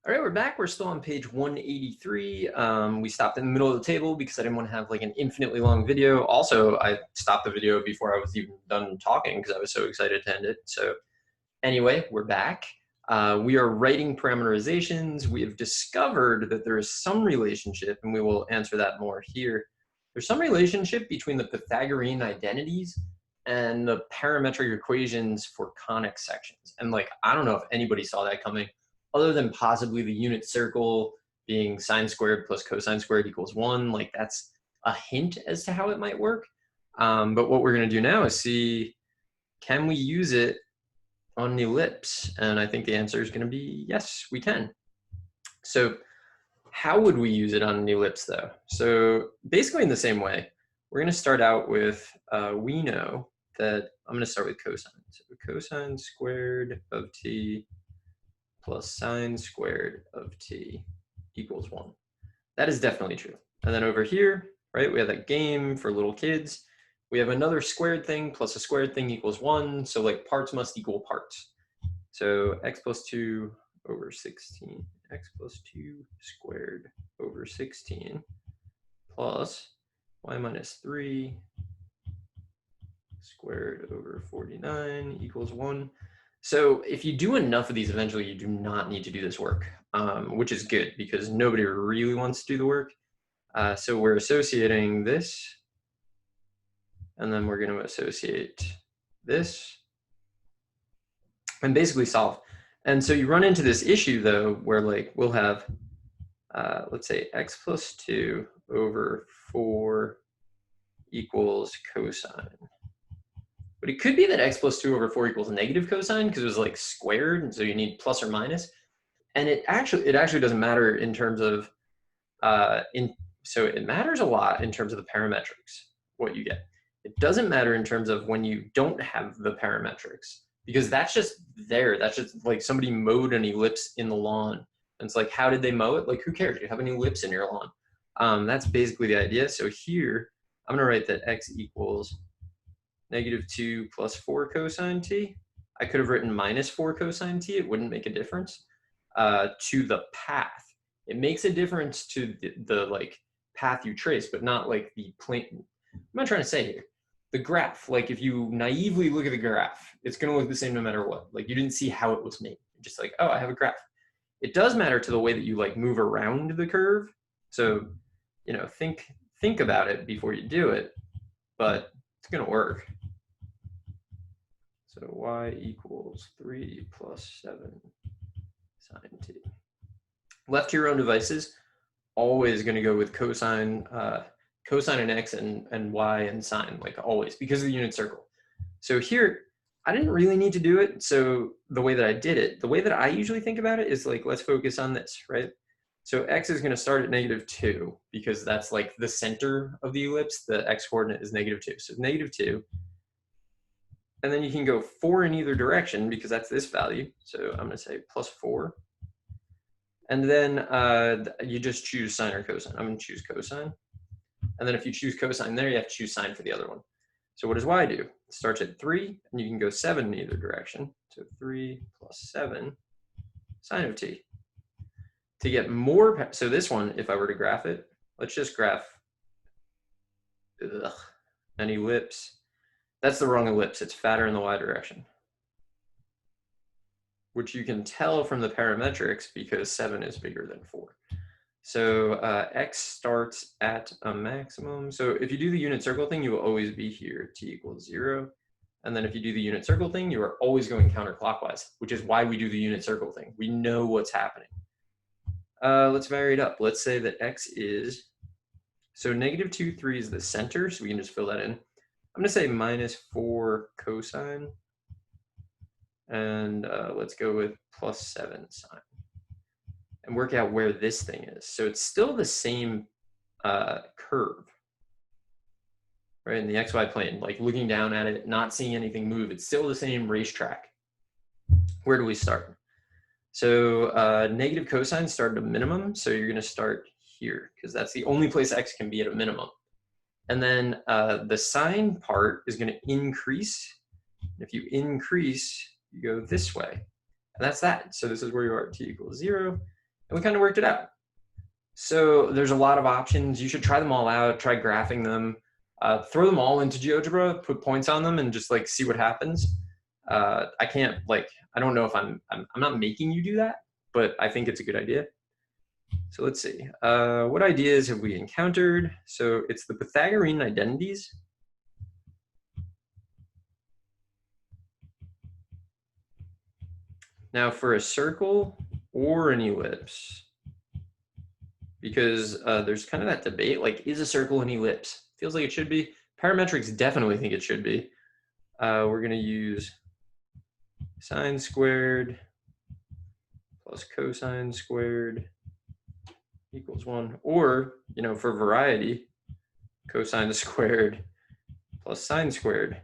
All right, we're back. We're still on page 183. We stopped in the middle of the table because I didn't want to have like an infinitely long video. Also, I stopped the video before I was even done talking because I was so excited to end it. So anyway, we're back. We are writing parameterizations. We have discovered that there is some relationship, and we will answer that more here. There's some relationship between the Pythagorean identities and the parametric equations for conic sections. And like, I don't know if anybody saw that coming, other than possibly the unit circle being sine squared plus cosine squared equals 1. Like, that's a hint as to how it might work. But what we're going to do now is see, can we use it on an ellipse? And I think the answer is going to be yes, we can. So how would we use it on an ellipse though? So basically in the same way, we're going to start out with, we know that I'm going to start with cosine. So cosine squared of t plus sine squared of t equals 1. That is definitely true. And then over here, right, we have that game for little kids. We have another squared thing plus a squared thing equals 1. So like parts must equal parts. So x plus 2 over 16, x plus 2 squared over 16 plus y minus 3 squared over 49 equals 1. So if you do enough of these, eventually you do not need to do this work, which is good because nobody really wants to do the work. So we're associating this, and then we're going to associate this, and basically solve. And so you run into this issue though, where like we'll have, let's say x plus 2 over 4 equals cosine. But it could be that x plus 2 over 4 equals negative cosine because it was like squared, and so you need plus or minus. And it actually doesn't matter in terms of, so it matters a lot in terms of the parametrics, what you get. It doesn't matter in terms of when you don't have the parametrics, because that's just there. That's just like somebody mowed an ellipse in the lawn. And it's like, how did they mow it? Like, who cares? You have an ellipse in your lawn. That's basically the idea. So here, I'm going to write that x equals negative 2 plus 4 cosine t. I could have written minus 4 cosine t. It wouldn't make a difference. To the path. It makes a difference to the like path you trace, but not like the plane. What am I trying to say here? The graph, like if you naively look at the graph, it's going to look the same no matter what. Like you didn't see how it was made. You're just like, oh, I have a graph. It does matter to the way that you like move around the curve. So, you know, think about it before you do it, but it's going to work. So y equals 3 plus 7 sine t. Left to your own devices, always going to go with cosine, cosine and x and y and sine, like always, because of the unit circle. So here, I didn't really need to do it. So the way that I did it, the way that I usually think about it is like, let's focus on this, right? So x is going to start at negative 2 because that's like the center of the ellipse. The x coordinate is negative 2. So negative 2. And then you can go 4 in either direction because that's this value. So I'm going to say plus 4. And then you just choose sine or cosine. I'm going to choose cosine. And then if you choose cosine there, you have to choose sine for the other one. So what does y do? It starts at 3, and you can go 7 in either direction. So 3 plus 7 sine of t. To get more, so this one, if I were to graph it, let's just graph an ellipse. That's the wrong ellipse. It's fatter in the y direction, which you can tell from the parametrics because 7 is bigger than 4. So x starts at a maximum. So if you do the unit circle thing, you will always be here, t equals 0. And then if you do the unit circle thing, you are always going counterclockwise, which is why we do the unit circle thing. We know what's happening. Let's vary it up. Let's say that x is, so negative 2, 3 is the center, so we can just fill that in. I'm going to say minus 4 cosine. And let's go with plus 7 sine. And work out where this thing is. So it's still the same curve, right? In the XY plane, like looking down at it, not seeing anything move. It's still the same racetrack. Where do we start? So negative cosine started at a minimum. So you're going to start here because that's the only place x can be at a minimum. And then the sine part is going to increase. If you increase, you go this way. And that's that. So this is where you are at t equals 0. And we kind of worked it out. So there's a lot of options. You should try them all out, try graphing them, throw them all into GeoGebra, put points on them, and just like see what happens. I can't I don't know if I'm not making you do that, but I think it's a good idea. So let's see, what ideas have we encountered? So it's the Pythagorean identities. Now for a circle or an ellipse, because there's kind of that debate, like, is a circle an ellipse? Feels like it should be. Parametrics definitely think it should be. We're going to use sine squared plus cosine squared equals 1. Or, you know, for variety, cosine squared plus sine squared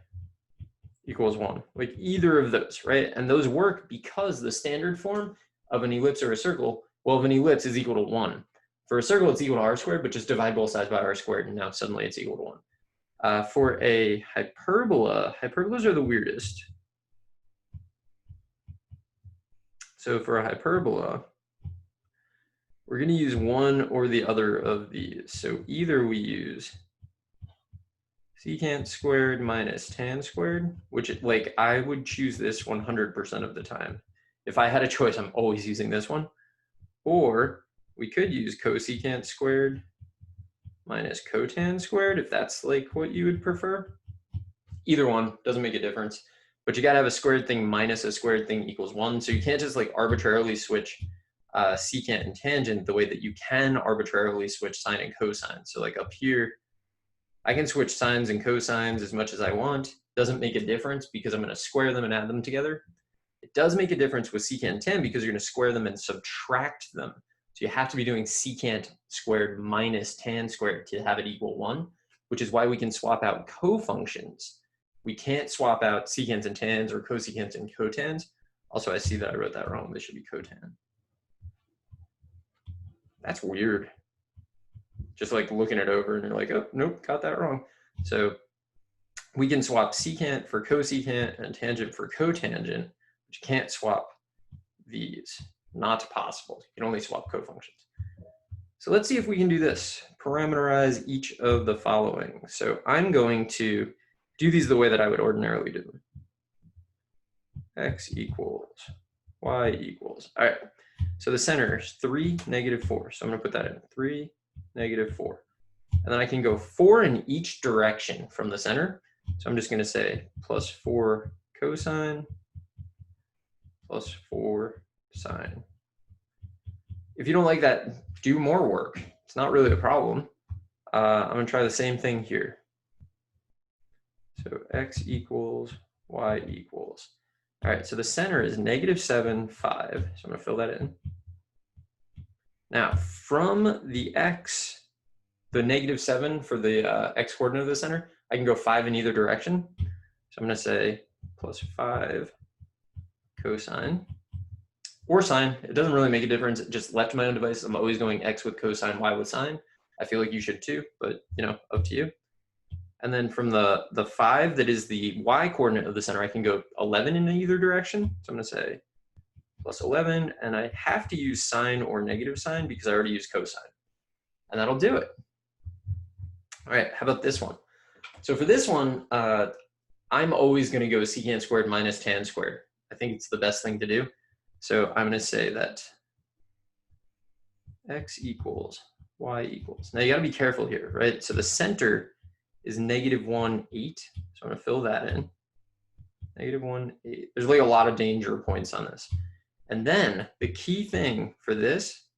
equals 1. Like either of those, right? And those work because the standard form of an ellipse or a circle, well, of an ellipse is equal to 1. For a circle, it's equal to r squared, but just divide both sides by r squared, and now suddenly it's equal to 1. For a hyperbola, hyperbolas are the weirdest. So for a hyperbola, we're going to use one or the other of these. So either we use secant squared minus tan squared, which, like, I would choose this 100% of the time. If I had a choice, I'm always using this one. Or we could use cosecant squared minus cotan squared, if that's like what you would prefer. Either one, doesn't make a difference. But you gotta have a squared thing minus a squared thing equals 1. So you can't just like arbitrarily switch secant and tangent the way that you can arbitrarily switch sine and cosine. So like up here, I can switch sines and cosines as much as I want. Doesn't make a difference because I'm gonna square them and add them together. It does make a difference with secant and tan because you're gonna square them and subtract them. So you have to be doing secant squared minus tan squared to have it equal 1, which is why we can swap out cofunctions. We can't swap out secants and tans or cosecants and cotans. Also, I see that I wrote that wrong. This should be cotan. That's weird. Just like looking it over and you're like, oh, nope, got that wrong. So we can swap secant for cosecant and tangent for cotangent, but you can't swap these. Not possible. You can only swap cofunctions. So let's see if we can do this. Parameterize each of the following. So I'm going to do these the way that I would ordinarily do them. X equals, Y equals. All right. So the center is 3, -4. So I'm going to put that in 3, -4. And then I can go 4 in each direction from the center. So I'm just going to say plus 4 cosine plus 4 sine. If you don't like that, do more work. It's not really a problem. I'm going to try the same thing here. So x equals, y equals. All right, so the center is -7, 5. So I'm going to fill that in. Now, from the x, the -7 for the x coordinate of the center, I can go 5 in either direction. So I'm going to say plus 5 cosine. Or sine, it doesn't really make a difference. Just left to my own device, I'm always going x with cosine, y with sine. I feel like you should too, but you know, up to you. And then from the 5 that is the y coordinate of the center, I can go 11 in either direction. So I'm going to say plus 11, and I have to use sine or negative sine because I already used cosine. And that'll do it. All right, how about this one? So for this one, I'm always going to go secant squared minus tan squared. I think it's the best thing to do. So I'm going to say that x equals, y equals. Now you got to be careful here, right? So the center is -1, 8. So I'm going to fill that in. -1, 8. There's like a lot of danger points on this. And then the key thing for this,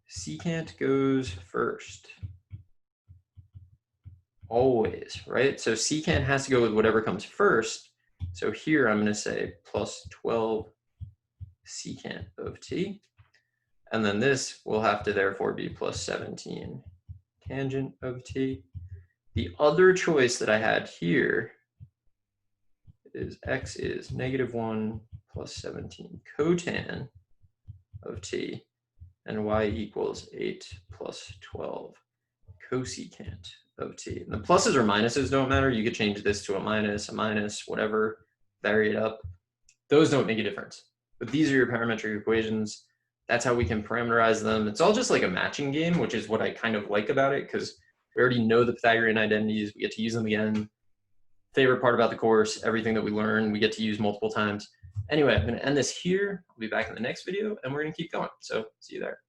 secant goes first. Always, right? So secant has to go with whatever comes first. So here I'm going to say plus 12 secant of t. And then this will have to therefore be plus 17 tangent of t. The other choice that I had here is x is -1 plus 17 cotan of t, and y equals 8 plus 12 cosecant of t. And the pluses or minuses don't matter. You could change this to a minus, whatever, vary it up. Those don't make a difference. But these are your parametric equations. That's how we can parameterize them. It's all just like a matching game, which is what I kind of like about it, because we already know the Pythagorean identities. We get to use them again. Favorite part about the course, everything that we learn, we get to use multiple times. Anyway, I'm going to end this here. I'll be back in the next video, and we're going to keep going. So see you there.